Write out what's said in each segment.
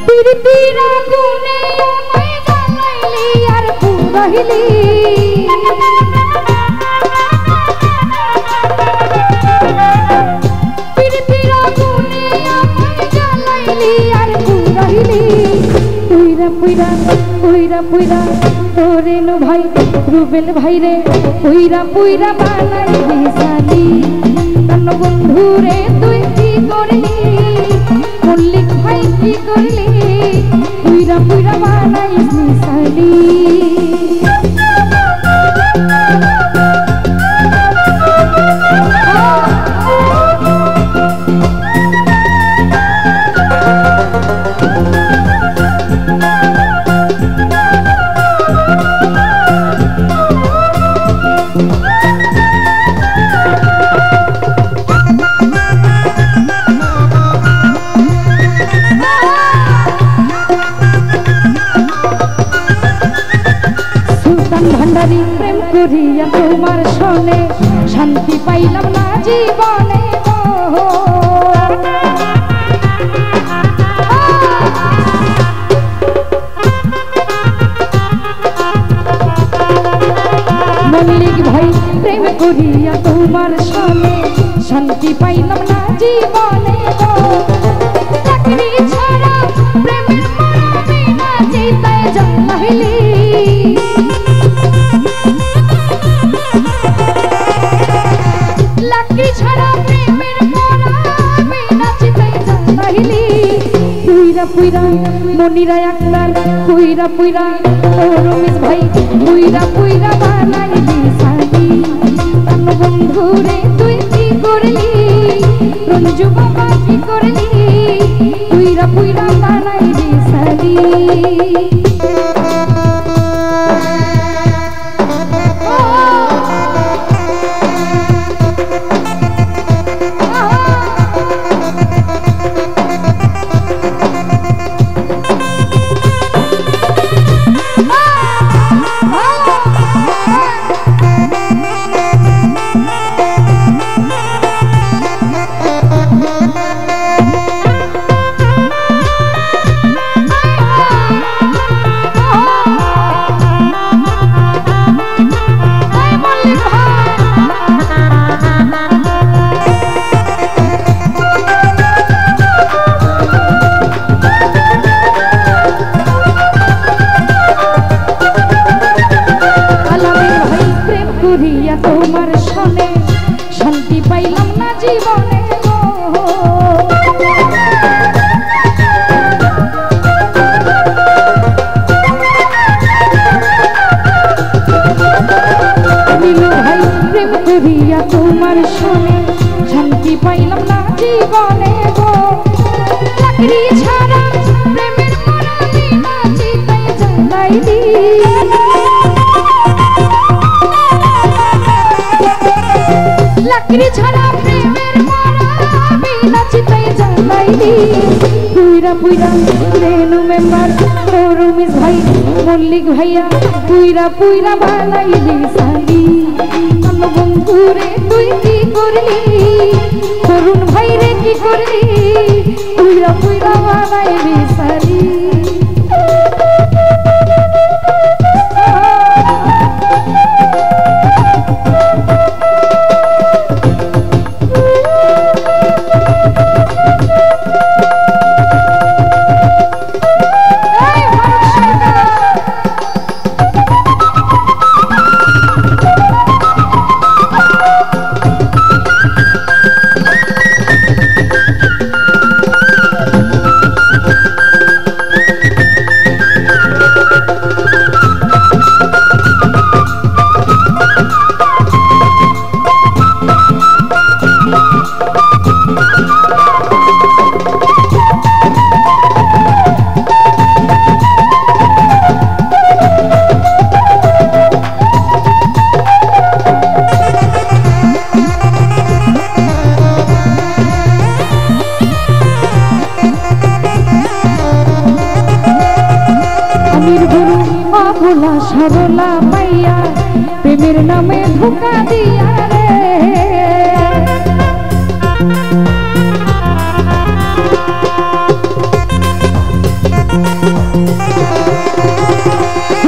পীড়িতির আগুনে আমায় জ্বালাইলি আর পুরাইলি পীড়িতির আগুনে আমায় জ্বালাইলি আর পুরাইলি পুইরা পুইরা পুইরা পুইরা তোরে নো ভাই রুবেল ভাই রে পুইরা পুইরা বানাইলি সালি তন্ন বন্ধু রে তুই কি করলি মল্লিক ভাই কি করলি পুইরা পুইরা বানাইলি সালি ভান্ডারি প্রেম করিয়া তোমার শোনে শান্তি পাইলাম না জীবনে মল্লিক ভাই প্রেম করিয়া তোমার শোনে শান্তি পাইলাম না জীবনে চাকরি ছাড়া প্রেমের মরমে না চিতায় জন্মাইলি পুইরা পুইরা মনিরা আক্তার পুইরা পুইরা ও রমেশ ভাই পুইরা পুইরা বানাইলি সালি তন্ন বন্ধু রে তুই কি করলি রঞ্জু বাবা কি করলি পুইরা পুইরা বানাইলি সালি তোমার শোনে শান্তি পাইলাম না জীবনে নীলু ভাই প্রেম করিয়া তোমার শোনে শান্তি পাইলাম না জীবনে চাকরি ছাড়া প্রেমের মরমে না চিতায় জ্বালাইলি চাকরি ছাড়া প্রেমের মরমে না চিতায় জ্বালাইলি পুইরা পুইরা রেনু মেম্বার ও রমেশ ভাই মল্লিক ভাইয়া পুইরা পুইরা বানাইলি সালি তন্ন বন্ধু রে তুই কি করলি তরুণ ভাই রে কি করলি পুইরা পুইরা বানাইলি সালি ভোলা সরলা পাইয়া প্রেমের নামে ধোকা দিয়া রে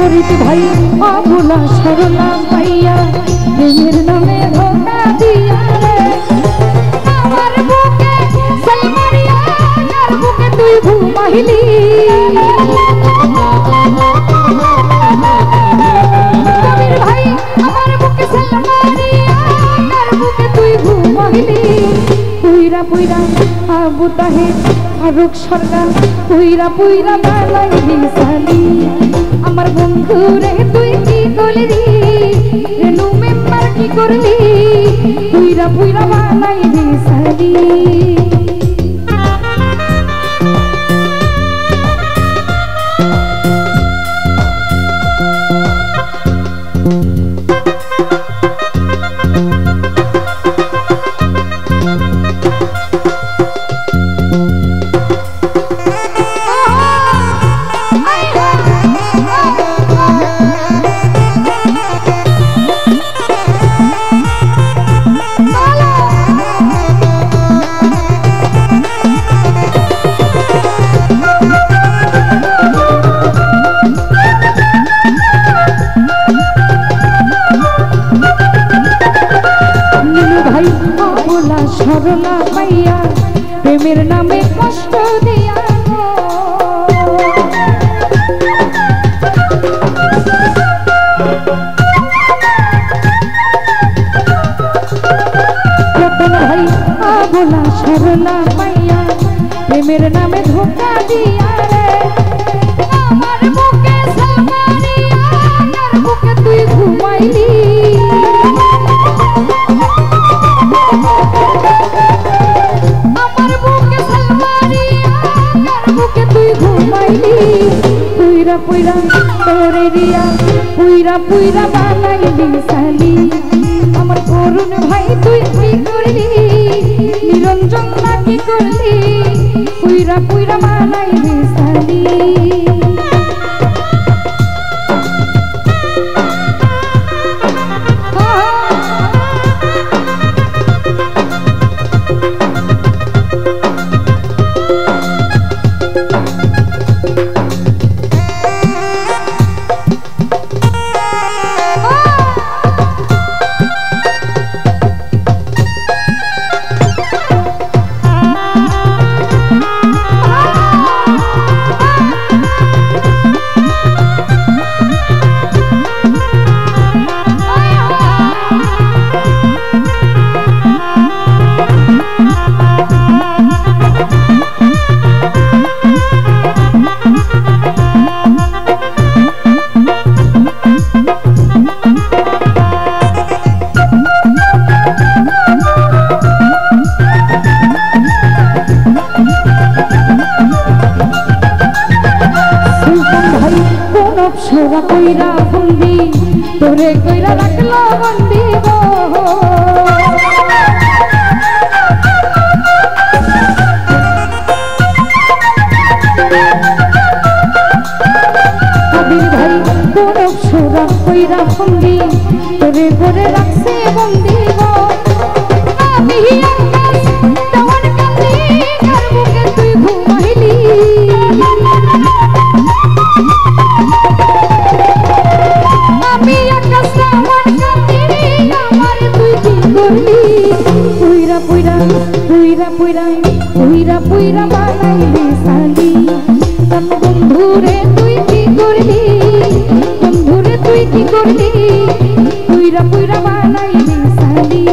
ফরিদ ভাই অবলা সরলা পাইয়া প্রেমের নামে ধোকা দিয়া রে আমার বুকে সালমারিয়া আর বুকে তুই ঘুমাইলি কবির ভাই আমার বুকে সালমারিয়া আর বুকে তুই ঘুমাইলি পুইরা পুইরা আবু তাহের ফারুক সরকার পুইরা পুইরা বানাইলি সালি আমার বন্ধু রে তুই কি করলি রেনু মেম্বার কি করলি পুইরা পুইরা বানাইলি সালি সরলা পাইয়া প্রেমের নামে কষ্ট দিয়া রতন ভাই আবলা সরলা পাইয়া প্রেমের নামে ধোকা দিয়া রে আমার বুকে সালমারিয়া আর বুকে তুই ঘুমাইলি পুইরা পুইরা তোরে রিয়া পুইরা পুইরা বানাইলি সালি আমার করুণ ভাই তুই কি করলি নিরঞ্জন না কি করলি পুইরা পুইরা বানাইলি সালি সোরা কইরা বন্দি তোরে কইরা রাখলো বন্দি গো কবির ভাই কোন সোরা কইরা বন্দি তোরে করে রাখছে বন্দি গো আমি আকাশ দেওয়ার কাছে আর বুকে তুই ঘুমাইলি পুইরা পুইরা পুইরা পুইরা পুইরা পুইরা বানাইলি সালি তন বন্ধুরে তুই কি করলি বন্ধুরে তুই কি করলি পুইরা পুইরা বানাইলি সালি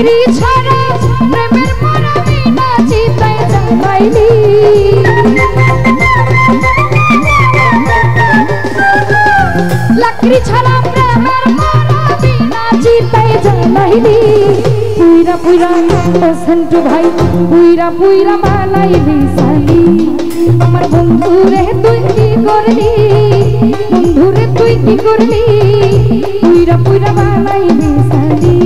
লাকড়ি ছাড়া প্রেমের মরা বিনা চিতায় জ্বালাইলি লাকড়ি ছাড়া প্রেমের মরা বিনা চিতায় জ্বালাইলি পুইরা পুইরা সন্টু ভাই পুইরা পুইরা বানাইলি সালি আমার বন্ধুরে তুই কি করলি বন্ধুরে তুই কি করলি পুইরা পুইরা বানাইলি সালি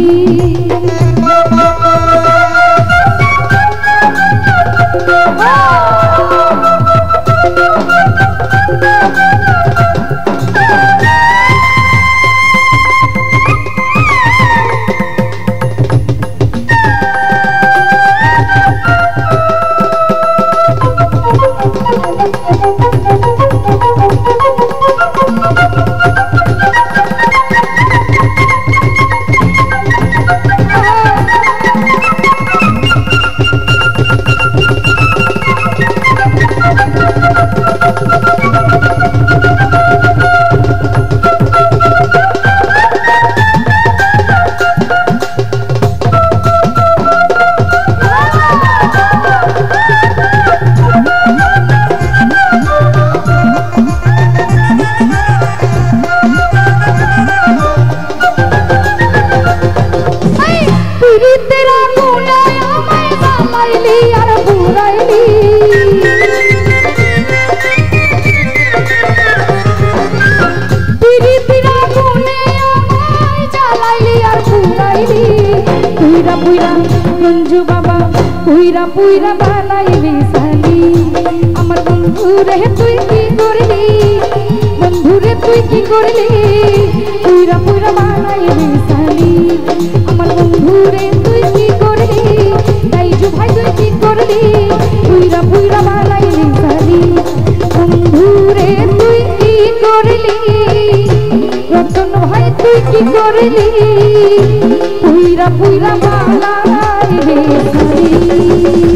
রঞ্জু বাবা পুইরা পুইরা বানাইলি সালি আমার বন্ধুরে তুই কি করলি বন্ধুরে তুই কি করলি পুইরা পুইরা বানাইলি সালি আমার বন্ধুরে তুই কি করলি তাইজু ভাই তুই কি করলি পুইরা পুইরা বানাইলি সালি বন্ধুরে তুই কি করলি রতন ভাই তুই কি করলি পুইরা পুইরা বানাইলি সালি